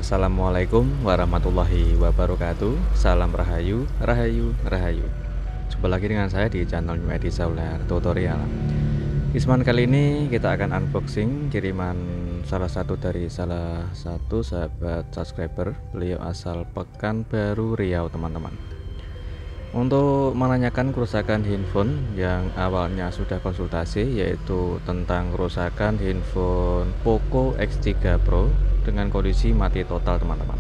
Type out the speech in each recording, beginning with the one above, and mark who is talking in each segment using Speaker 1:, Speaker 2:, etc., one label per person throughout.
Speaker 1: Assalamualaikum warahmatullahi wabarakatuh. Salam rahayu, rahayu, rahayu. Jumpa lagi dengan saya di channel New Edi Sauler Tutorial. Isman kali ini kita akan unboxing kiriman salah satu sahabat subscriber. Beliau asal Pekanbaru Riau, teman-teman. Untuk menanyakan kerusakan handphone yang awalnya sudah konsultasi, yaitu tentang kerusakan handphone Poco X3 Pro dengan kondisi mati total, teman-teman.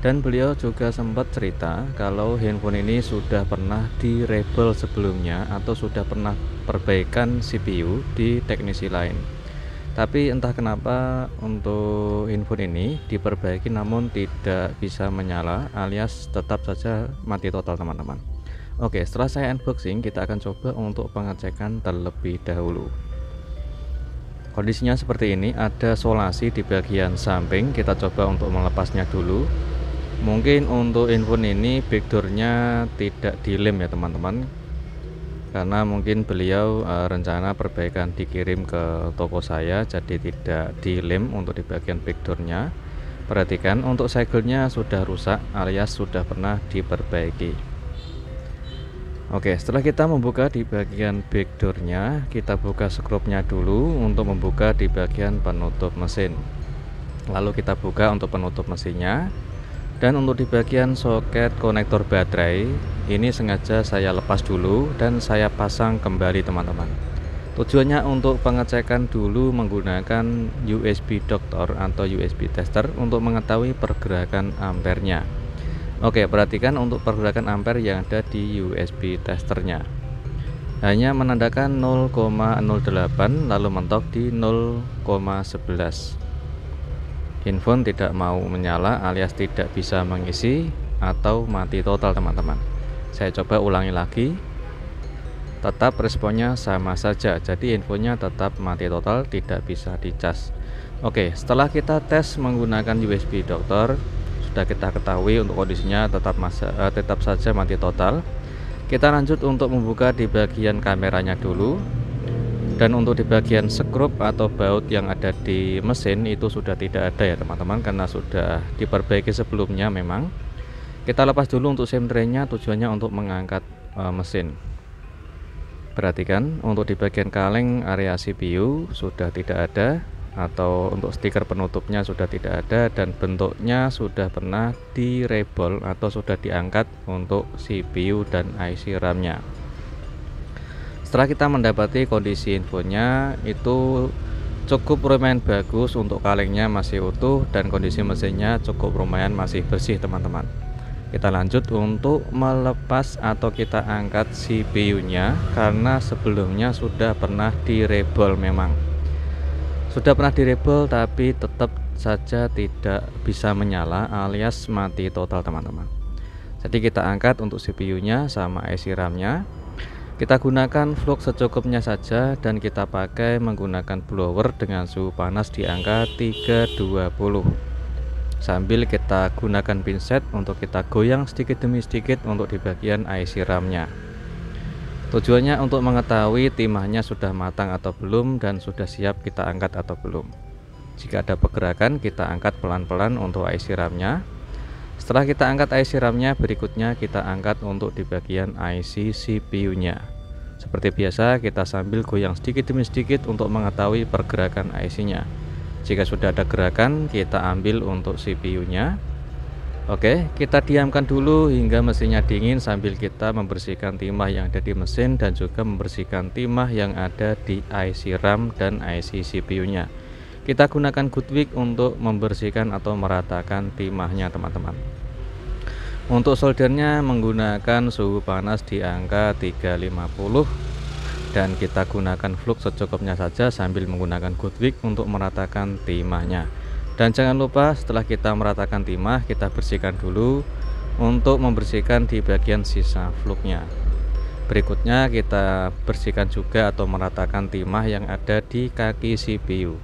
Speaker 1: Dan beliau juga sempat cerita kalau handphone ini sudah pernah direbel sebelumnya atau sudah pernah perbaikan CPU di teknisi lain. Tapi entah kenapa untuk handphone ini diperbaiki namun tidak bisa menyala, alias tetap saja mati total, teman-teman. Oke, setelah saya unboxing, kita akan coba untuk pengecekan terlebih dahulu. Kondisinya seperti ini, ada solasi di bagian samping. Kita coba untuk melepasnya dulu. Mungkin untuk handphone ini backdoornya tidak dilem ya, teman-teman, karena mungkin beliau rencana perbaikan dikirim ke toko saya, jadi tidak dilem untuk di bagian backdoornya. Perhatikan untuk segelnya sudah rusak alias sudah pernah diperbaiki. Oke, setelah kita membuka di bagian backdoornya, kita buka skrupnya dulu untuk membuka di bagian penutup mesin. Lalu kita buka untuk penutup mesinnya. Dan untuk di bagian soket konektor baterai, ini sengaja saya lepas dulu dan saya pasang kembali, teman-teman. Tujuannya untuk pengecekan dulu menggunakan USB doctor atau USB tester untuk mengetahui pergerakan ampernya. Oke, perhatikan untuk pergerakan ampere yang ada di USB testernya. Hanya menandakan 0,08 lalu mentok di 0,11. Handphone tidak mau menyala alias tidak bisa mengisi atau mati total, teman-teman. Saya coba ulangi lagi. Tetap responnya sama saja. Jadi handphonenya tetap mati total, tidak bisa dicas. Oke, setelah kita tes menggunakan USB doctor, sudah kita ketahui untuk kondisinya tetap saja mati total. Kita lanjut untuk membuka di bagian kameranya dulu. Dan untuk di bagian skrup atau baut yang ada di mesin itu sudah tidak ada ya, teman-teman, karena sudah diperbaiki sebelumnya memang. Kita lepas dulu untuk SIM tray-nya, tujuannya untuk mengangkat mesin. Perhatikan untuk di bagian kaleng area CPU sudah tidak ada, atau untuk stiker penutupnya sudah tidak ada, dan bentuknya sudah pernah direbol atau sudah diangkat untuk CPU dan IC RAM-nya. Setelah kita mendapati kondisi infonya itu cukup lumayan bagus, untuk kalengnya masih utuh dan kondisi mesinnya cukup lumayan masih bersih, teman-teman. Kita lanjut untuk melepas atau kita angkat CPU-nya, karena sebelumnya sudah pernah direbol memang. Sudah pernah direbel tapi tetap saja tidak bisa menyala alias mati total, teman-teman. Jadi kita angkat untuk CPU-nya sama IC RAM-nya. Kita gunakan flux secukupnya saja dan kita pakai menggunakan blower dengan suhu panas di angka 320. Sambil kita gunakan pinset untuk kita goyang sedikit demi sedikit untuk di bagian IC RAM-nya. Tujuannya untuk mengetahui timahnya sudah matang atau belum dan sudah siap kita angkat atau belum. Jika ada pergerakan, kita angkat pelan-pelan untuk IC RAM-nya. Setelah kita angkat IC RAM-nya, berikutnya kita angkat untuk di bagian IC CPU-nya. Seperti biasa, kita sambil goyang sedikit demi sedikit untuk mengetahui pergerakan IC-nya. Jika sudah ada gerakan, kita ambil untuk CPU-nya. Oke, kita diamkan dulu hingga mesinnya dingin sambil kita membersihkan timah yang ada di mesin dan juga membersihkan timah yang ada di IC RAM dan IC CPU-nya. Kita gunakan Goodwick untuk membersihkan atau meratakan timahnya, teman-teman. Untuk soldernya menggunakan suhu panas di angka 350 dan kita gunakan flux secukupnya saja sambil menggunakan Goodwick untuk meratakan timahnya. Dan jangan lupa setelah kita meratakan timah, kita bersihkan dulu untuk membersihkan di bagian sisa fluknya. Berikutnya kita bersihkan juga atau meratakan timah yang ada di kaki CPU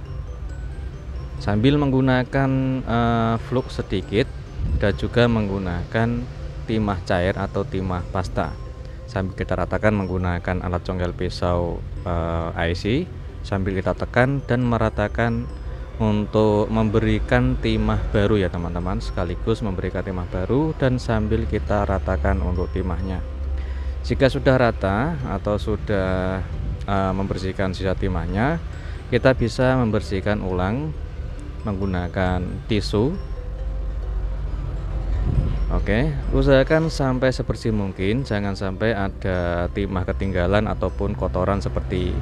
Speaker 1: sambil menggunakan flux sedikit dan juga menggunakan timah cair atau timah pasta. Sambil kita ratakan menggunakan alat congkel pisau IC sambil kita tekan dan meratakan untuk memberikan timah baru ya teman-teman, sekaligus memberikan timah baru dan sambil kita ratakan untuk timahnya. Jika sudah rata atau sudah membersihkan sisa timahnya, kita bisa membersihkan ulang menggunakan tisu. Oke, usahakan sampai sebersih mungkin, jangan sampai ada timah ketinggalan ataupun kotoran seperti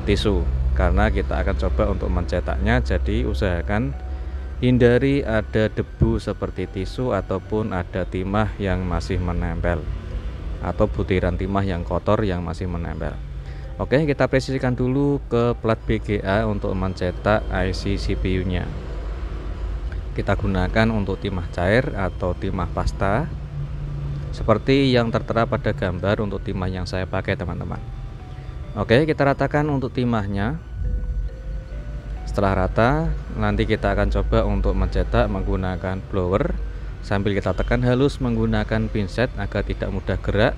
Speaker 1: tisu, karena kita akan coba untuk mencetaknya. Jadi usahakan hindari ada debu seperti tisu ataupun ada timah yang masih menempel atau butiran timah yang kotor yang masih menempel. Oke, kita presisikan dulu ke plat BGA untuk mencetak IC CPU nya. Kita gunakan untuk timah cair atau timah pasta seperti yang tertera pada gambar untuk timah yang saya pakai teman-teman. Oke, kita ratakan untuk timahnya. Setelah rata, nanti kita akan coba untuk mencetak menggunakan blower sambil kita tekan halus menggunakan pinset agar tidak mudah gerak.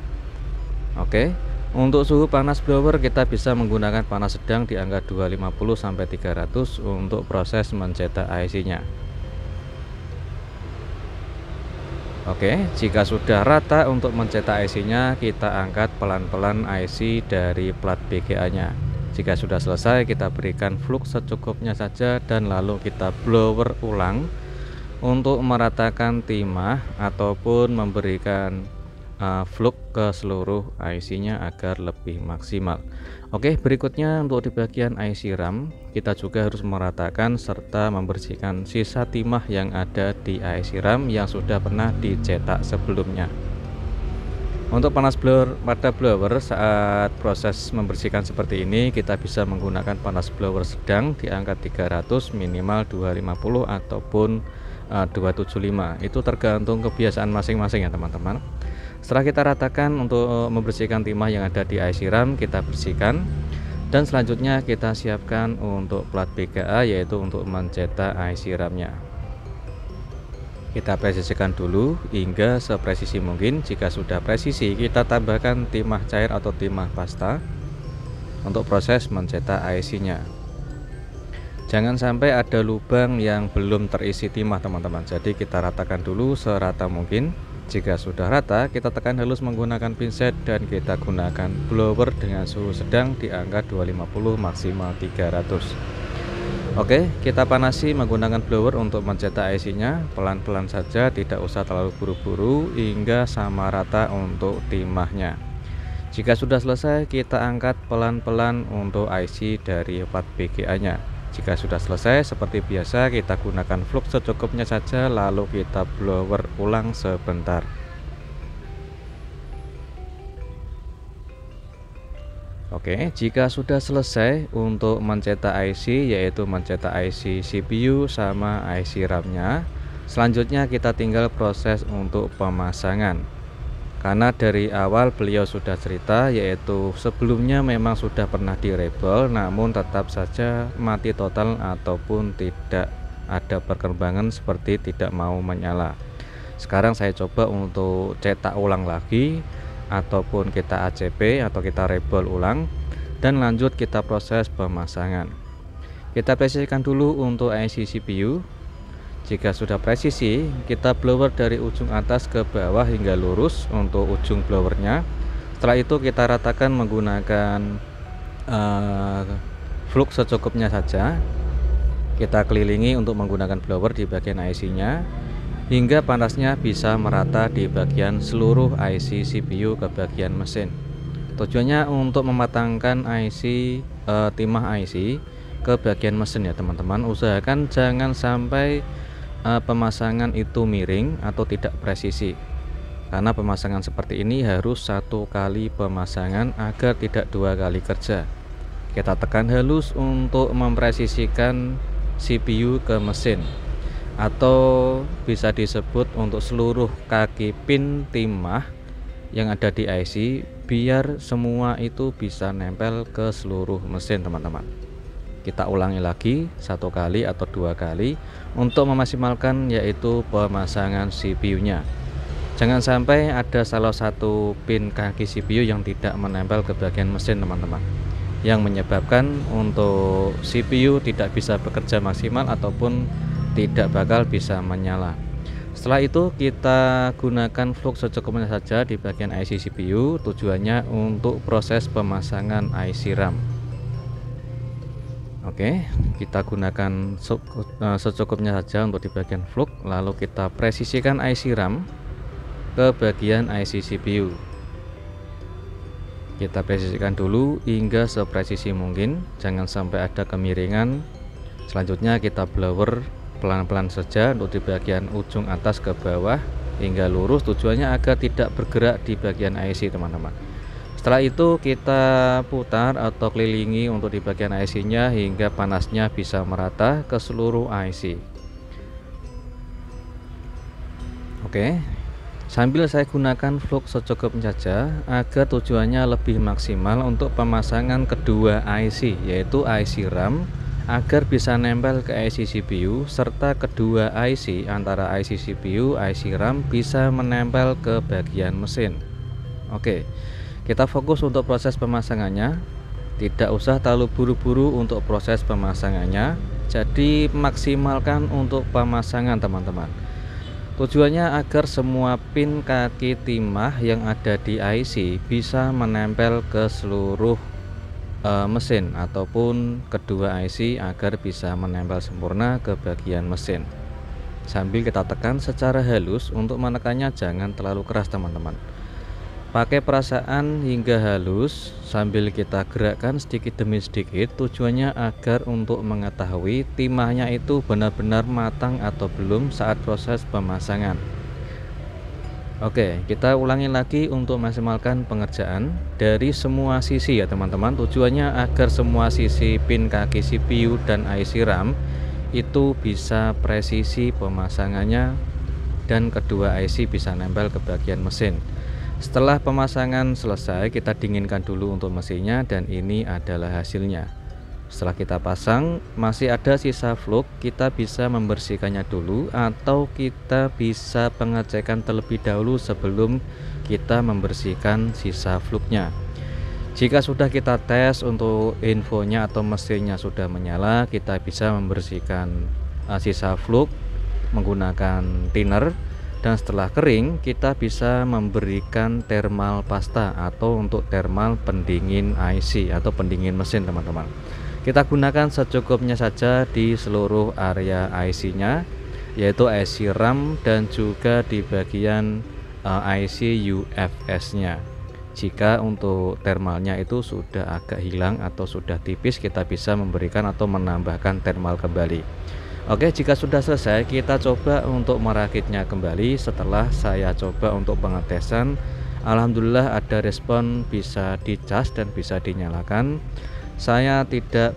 Speaker 1: Oke, untuk suhu panas blower kita bisa menggunakan panas sedang di angka 250 sampai 300 untuk proses mencetak IC nya. Oke, jika sudah rata untuk mencetak IC nya, kita angkat pelan-pelan IC dari plat BGA nya. Jika sudah selesai, kita berikan flux secukupnya saja dan lalu kita blower ulang untuk meratakan timah ataupun memberikan flux ke seluruh IC nya agar lebih maksimal. Oke, berikutnya untuk di bagian IC RAM kita juga harus meratakan serta membersihkan sisa timah yang ada di IC RAM yang sudah pernah dicetak sebelumnya. Untuk panas pada blower saat proses membersihkan seperti ini, kita bisa menggunakan panas blower sedang di angka 300 minimal 250 ataupun 275. Itu tergantung kebiasaan masing-masing ya teman-teman. Setelah kita ratakan untuk membersihkan timah yang ada di IC RAM, kita bersihkan dan selanjutnya kita siapkan untuk plat BGA, yaitu untuk mencetak IC RAM nya. Kita presisikan dulu hingga sepresisi mungkin. Jika sudah presisi, kita tambahkan timah cair atau timah pasta untuk proses mencetak IC nya. Jangan sampai ada lubang yang belum terisi timah teman-teman, jadi kita ratakan dulu serata mungkin. Jika sudah rata, kita tekan halus menggunakan pinset dan kita gunakan blower dengan suhu sedang di angka 250 maksimal 300. Oke, kita panasi menggunakan blower untuk mencetak IC nya. Pelan-pelan saja, tidak usah terlalu buru-buru hingga sama rata untuk timahnya. Jika sudah selesai, kita angkat pelan-pelan untuk IC dari plat BGA nya. Jika sudah selesai, seperti biasa kita gunakan flux secukupnya saja, lalu kita blower ulang sebentar. Oke, jika sudah selesai untuk mencetak IC, yaitu mencetak IC CPU sama IC RAM nya, selanjutnya kita tinggal proses untuk pemasangan. Karena dari awal beliau sudah cerita, yaitu sebelumnya memang sudah pernah direbel, namun tetap saja mati total ataupun tidak ada perkembangan seperti tidak mau menyala. Sekarang saya coba untuk cetak ulang lagi, ataupun kita ACP atau kita rebel ulang, dan lanjut kita proses pemasangan. Kita presisikan dulu untuk IC CPU. Jika sudah presisi, kita blower dari ujung atas ke bawah hingga lurus untuk ujung blowernya. Setelah itu kita ratakan menggunakan flux secukupnya saja. Kita kelilingi untuk menggunakan blower di bagian IC nya hingga panasnya bisa merata di bagian seluruh IC CPU ke bagian mesin. Tujuannya untuk mematangkan IC timah IC ke bagian mesin ya teman-teman. Usahakan jangan sampai pemasangan itu miring atau tidak presisi, karena pemasangan seperti ini harus satu kali pemasangan agar tidak dua kali kerja. Kita tekan halus untuk mempresisikan CPU ke mesin, atau bisa disebut untuk seluruh kaki pin timah yang ada di IC, biar semua itu bisa nempel ke seluruh mesin teman-teman. Kita ulangi lagi satu kali atau dua kali untuk memaksimalkan yaitu pemasangan CPU nya. Jangan sampai ada salah satu pin kaki CPU yang tidak menempel ke bagian mesin teman-teman. yang menyebabkan untuk CPU tidak bisa bekerja maksimal ataupun tidak bakal bisa menyala. Setelah itu kita gunakan flux secukupnya saja di bagian IC CPU, tujuannya untuk proses pemasangan IC RAM. Oke, kita gunakan secukupnya saja untuk di bagian flux, lalu kita presisikan IC RAM ke bagian IC CPU. Kita presisikan dulu hingga sepresisi mungkin, jangan sampai ada kemiringan. Selanjutnya kita blower pelan-pelan saja untuk di bagian ujung atas ke bawah hingga lurus, tujuannya agar tidak bergerak di bagian IC teman-teman. Setelah itu kita putar atau kelilingi untuk di bagian IC nya hingga panasnya bisa merata ke seluruh IC. Oke, sambil saya gunakan flux secukupnya saja agar tujuannya lebih maksimal untuk pemasangan kedua IC, yaitu IC RAM, agar bisa nempel ke IC CPU, serta kedua IC antara IC CPU, IC RAM bisa menempel ke bagian mesin. Oke, kita fokus untuk proses pemasangannya. Tidak usah terlalu buru-buru untuk proses pemasangannya, jadi maksimalkan untuk pemasangan teman-teman. Tujuannya agar semua pin kaki timah yang ada di IC bisa menempel ke seluruh mesin ataupun kedua IC agar bisa menempel sempurna ke bagian mesin. Sambil kita tekan secara halus, untuk menekannya jangan terlalu keras teman-teman. Pakai perasaan hingga halus sambil kita gerakkan sedikit demi sedikit, tujuannya agar untuk mengetahui timahnya itu benar-benar matang atau belum saat proses pemasangan. Oke, kita ulangi lagi untuk maksimalkan pengerjaan dari semua sisi ya teman-teman. Tujuannya agar semua sisi pin kaki CPU dan IC RAM itu bisa presisi pemasangannya dan kedua IC bisa nempel ke bagian mesin. Setelah pemasangan selesai, kita dinginkan dulu untuk mesinnya dan ini adalah hasilnya. Setelah kita pasang masih ada sisa flux, kita bisa membersihkannya dulu atau kita bisa pengecekan terlebih dahulu sebelum kita membersihkan sisa fluxnya. Jika sudah kita tes untuk infonya atau mesinnya sudah menyala, kita bisa membersihkan sisa flux menggunakan thinner, dan setelah kering kita bisa memberikan thermal pasta atau untuk thermal pendingin IC atau pendingin mesin teman-teman. Kita gunakan secukupnya saja di seluruh area IC nya, yaitu IC RAM dan juga di bagian IC UFS nya. Jika untuk thermalnya itu sudah agak hilang atau sudah tipis, kita bisa memberikan atau menambahkan thermal kembali. Oke, jika sudah selesai, kita coba untuk merakitnya kembali. Setelah saya coba untuk pengetesan, alhamdulillah ada respon bisa dicas dan bisa dinyalakan. Saya tidak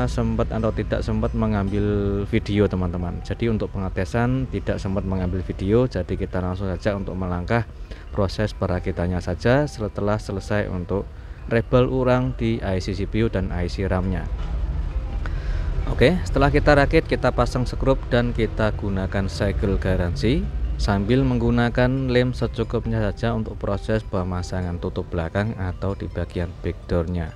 Speaker 1: sempat mengambil video teman-teman, jadi untuk pengetesan tidak sempat mengambil video, jadi kita langsung saja untuk melangkah proses perakitannya saja setelah selesai untuk rebel ulang di IC CPU dan IC RAM nya. Oke, setelah kita rakit, kita pasang skrup dan kita gunakan segel garansi sambil menggunakan lem secukupnya saja untuk proses pemasangan tutup belakang atau di bagian backdoor nya.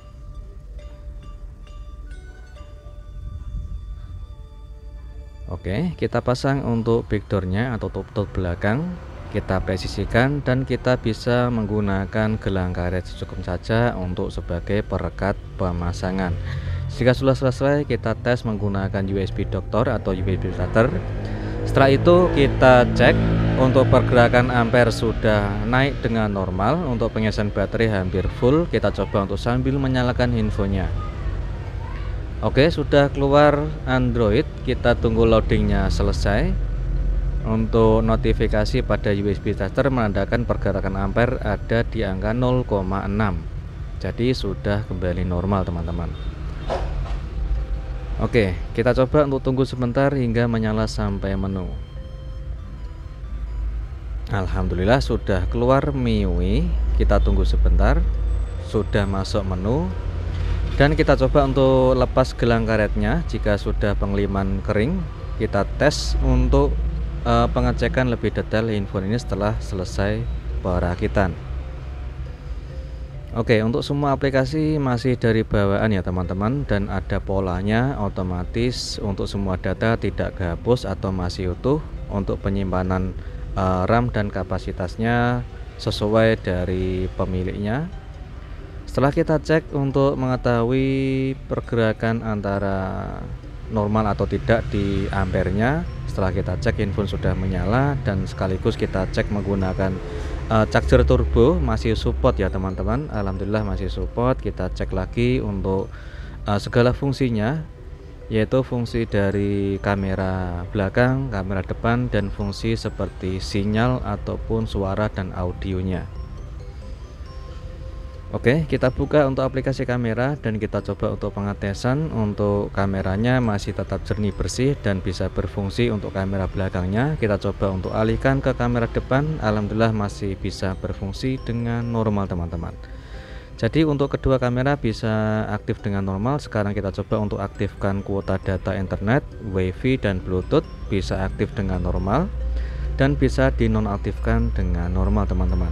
Speaker 1: Oke, kita pasang untuk backdoor-nya atau tutup belakang, kita presisikan dan kita bisa menggunakan gelang karet secukupnya saja untuk sebagai perekat pemasangan. Jika sudah selesai, kita tes menggunakan USB doktor atau USB starter. Setelah itu kita cek untuk pergerakan ampere sudah naik dengan normal, untuk pengisian baterai hampir full. Kita coba untuk sambil menyalakan infonya. Oke, sudah keluar Android, kita tunggu loadingnya selesai. Untuk notifikasi pada USB starter menandakan pergerakan ampere ada di angka 0,6. Jadi sudah kembali normal teman-teman. Oke, kita coba untuk tunggu sebentar hingga menyala sampai menu. Alhamdulillah sudah keluar MIUI. Kita tunggu sebentar, sudah masuk menu. Dan kita coba untuk lepas gelang karetnya. Jika sudah pengliman kering, kita tes untuk pengecekan lebih detail info ini setelah selesai perakitan. Oke, untuk semua aplikasi masih dari bawaan ya teman-teman, dan ada polanya otomatis untuk semua data tidak kehapus atau masih utuh. Untuk penyimpanan RAM dan kapasitasnya sesuai dari pemiliknya. Setelah kita cek untuk mengetahui pergerakan antara normal atau tidak di ampernya, setelah kita cek handphone sudah menyala, dan sekaligus kita cek menggunakan charger turbo masih support ya teman-teman. Alhamdulillah masih support. Kita cek lagi untuk segala fungsinya, yaitu fungsi dari kamera belakang, kamera depan, dan fungsi seperti sinyal ataupun suara dan audionya. Oke, kita buka untuk aplikasi kamera dan kita coba untuk pengetesan. Untuk kameranya masih tetap jernih bersih dan bisa berfungsi. Untuk kamera belakangnya kita coba untuk alihkan ke kamera depan. Alhamdulillah masih bisa berfungsi dengan normal teman-teman. Jadi untuk kedua kamera bisa aktif dengan normal. Sekarang kita coba untuk aktifkan kuota data internet, wifi, dan bluetooth. Bisa aktif dengan normal dan bisa dinonaktifkan dengan normal teman-teman.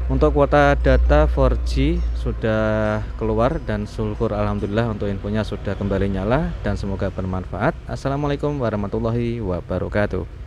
Speaker 1: Untuk kuota data 4G sudah keluar dan syukur alhamdulillah untuk infonya sudah kembali nyala, dan semoga bermanfaat. Assalamualaikum warahmatullahi wabarakatuh.